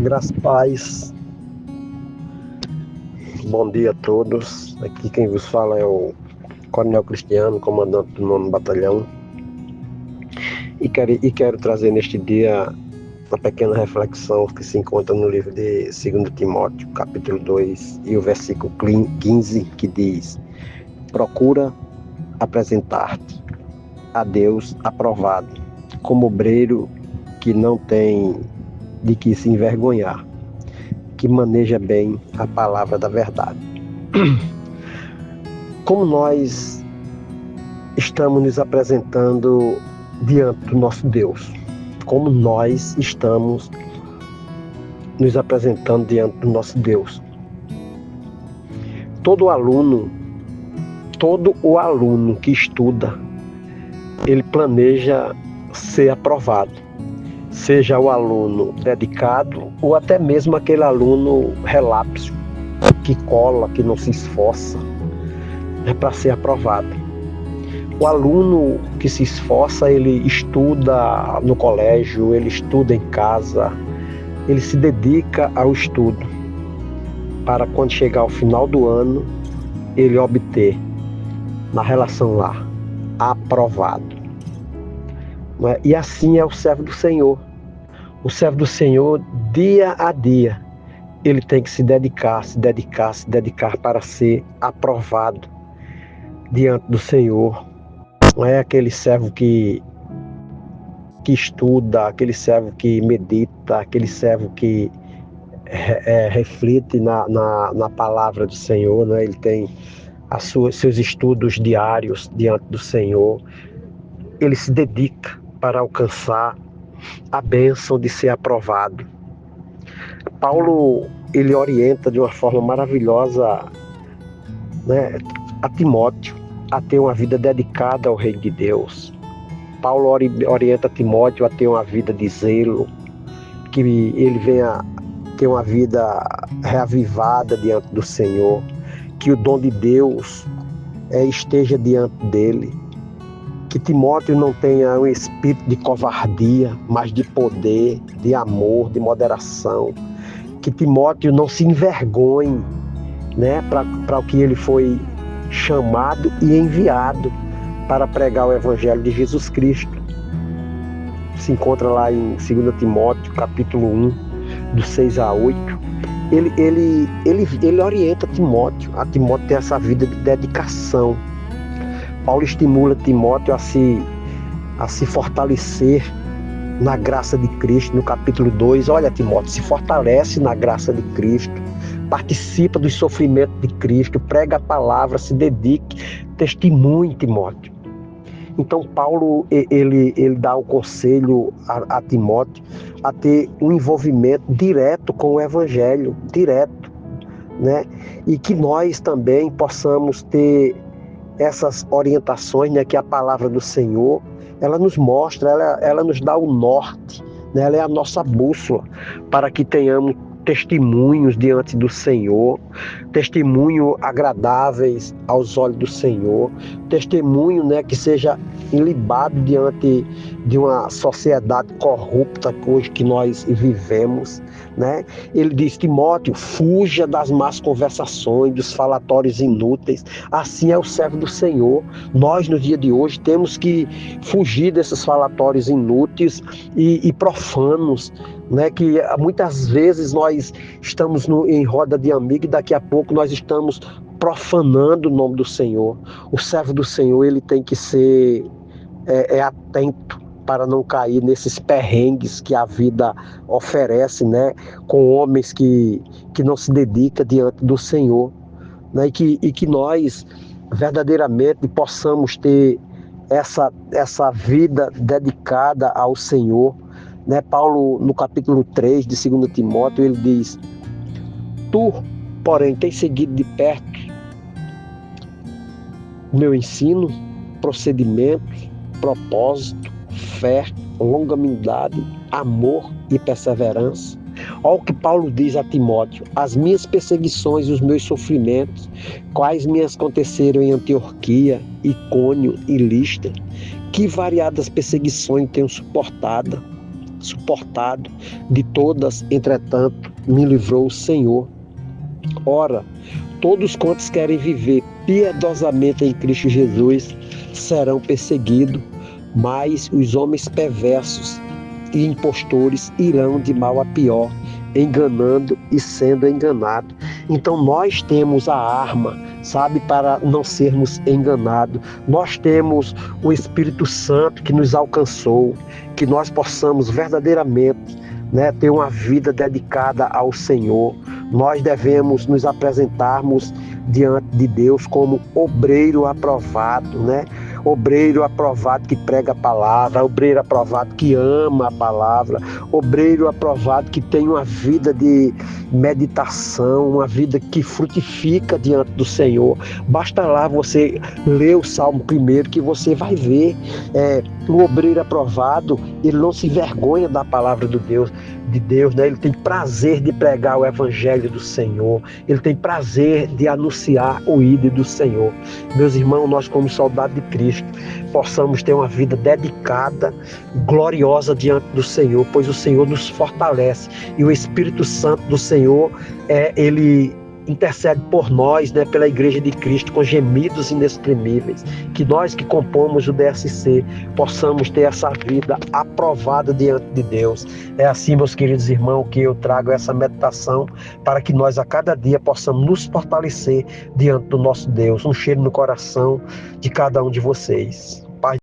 Graças a paz. Bom dia a todos. Aqui quem vos fala é o Coronel Cristiano, comandante do 9º Batalhão. E quero trazer neste dia uma pequena reflexão que se encontra no livro de 2 Timóteo, capítulo 2, e o versículo 15, que diz: procura apresentar-te a Deus aprovado, como obreiro que não tem de que se envergonhar, que maneja bem a palavra da verdade. Como nós estamos nos apresentando diante do nosso Deus? Como nós estamos nos apresentando diante do nosso Deus? Todo o aluno que estuda, ele planeja ser aprovado. Seja o aluno dedicado ou até mesmo aquele aluno relapso, que cola, que não se esforça, para ser aprovado. O aluno que se esforça, ele estuda no colégio, ele estuda em casa, ele se dedica ao estudo, para quando chegar ao final do ano, ele obter, na relação lá, aprovado. E assim é o servo do Senhor. O servo do Senhor, dia a dia, ele tem que se dedicar para ser aprovado diante do Senhor. Não é aquele servo que estuda, aquele servo que medita, aquele servo que reflete na palavra do Senhor, né? Ele tem seus estudos diários diante do Senhor. Ele se dedica para alcançar a bênção de ser aprovado. Paulo, ele orienta de uma forma maravilhosa, né, a Timóteo a ter uma vida dedicada ao reino de Deus. Paulo orienta Timóteo a ter uma vida de zelo, que ele venha ter uma vida reavivada diante do Senhor, que o dom de Deus esteja diante dele, que Timóteo não tenha um espírito de covardia, mas de poder, de amor, de moderação. Que Timóteo não se envergonhe, né, para o que ele foi chamado e enviado para pregar o Evangelho de Jesus Cristo. Se encontra lá em 2 Timóteo, capítulo 1, do 6 a 8. Ele orienta a Timóteo ter essa vida de dedicação. Paulo estimula Timóteo a se fortalecer na graça de Cristo. No capítulo 2, olha, Timóteo, se fortalece na graça de Cristo, participa dos sofrimentos de Cristo, prega a palavra, se dedique, testemunhe, Timóteo. Então Paulo, ele dá o conselho a Timóteo a ter um envolvimento direto com o Evangelho, direto, né? E que nós também possamos ter essas orientações, né, que a palavra do Senhor, ela nos mostra, ela nos dá o norte, né, ela é a nossa bússola, para que tenhamos testemunhos diante do Senhor, testemunho agradáveis aos olhos do Senhor, testemunho, né, que seja ilibado diante de uma sociedade corrupta hoje que nós vivemos, né? Ele diz: Timóteo, fuja das más conversações, dos falatórios inúteis. Assim é o servo do Senhor. Nós, no dia de hoje, temos que fugir desses falatórios inúteis e profanos, né? Que muitas vezes nós estamos em roda de amigos e daqui a pouco nós estamos profanando o nome do Senhor. O servo do Senhor, ele tem que ser atento para não cair nesses perrengues que a vida oferece, né, com homens que não se dedicam diante do Senhor, né, e que nós verdadeiramente possamos ter essa vida dedicada ao Senhor, né? Paulo, no capítulo 3 de 2 Timóteo, ele diz: tu, porém, tens seguido de perto o meu ensino, procedimentos, propósito, fé, longanimidade, amor e perseverança. Olha o que Paulo diz a Timóteo: as minhas perseguições e os meus sofrimentos, quais me aconteceram em Antioquia, Icônio e Listra, que variadas perseguições tenho suportado. suportado. De todas, entretanto, me livrou o Senhor. Ora, todos quantos querem viver piedosamente em Cristo Jesus serão perseguidos, mas os homens perversos e impostores irão de mal a pior, enganando e sendo enganados. Então nós temos a arma, sabe, para não sermos enganados. Nós temos o Espírito Santo que nos alcançou, que nós possamos verdadeiramente, ter uma vida dedicada ao Senhor. Nós devemos nos apresentarmos diante de Deus como obreiro aprovado, obreiro aprovado que prega a palavra, obreiro aprovado que ama a palavra, obreiro aprovado que tem uma vida de meditação, uma vida que frutifica diante do Senhor. Basta lá você ler o Salmo 1 que você vai ver. Um obreiro aprovado, ele não se envergonha da palavra de Deus, ele tem prazer de pregar o evangelho do Senhor, ele tem prazer de anunciar o ID do Senhor. Meus irmãos, nós como soldados de Cristo, possamos ter uma vida dedicada, gloriosa diante do Senhor, pois o Senhor nos fortalece e o Espírito Santo do Senhor, ele intercede por nós, pela Igreja de Cristo, com gemidos inexprimíveis. Que nós que compomos o DSC possamos ter essa vida aprovada diante de Deus. É assim, meus queridos irmãos, que eu trago essa meditação para que nós a cada dia possamos nos fortalecer diante do nosso Deus. Um cheiro no coração de cada um de vocês.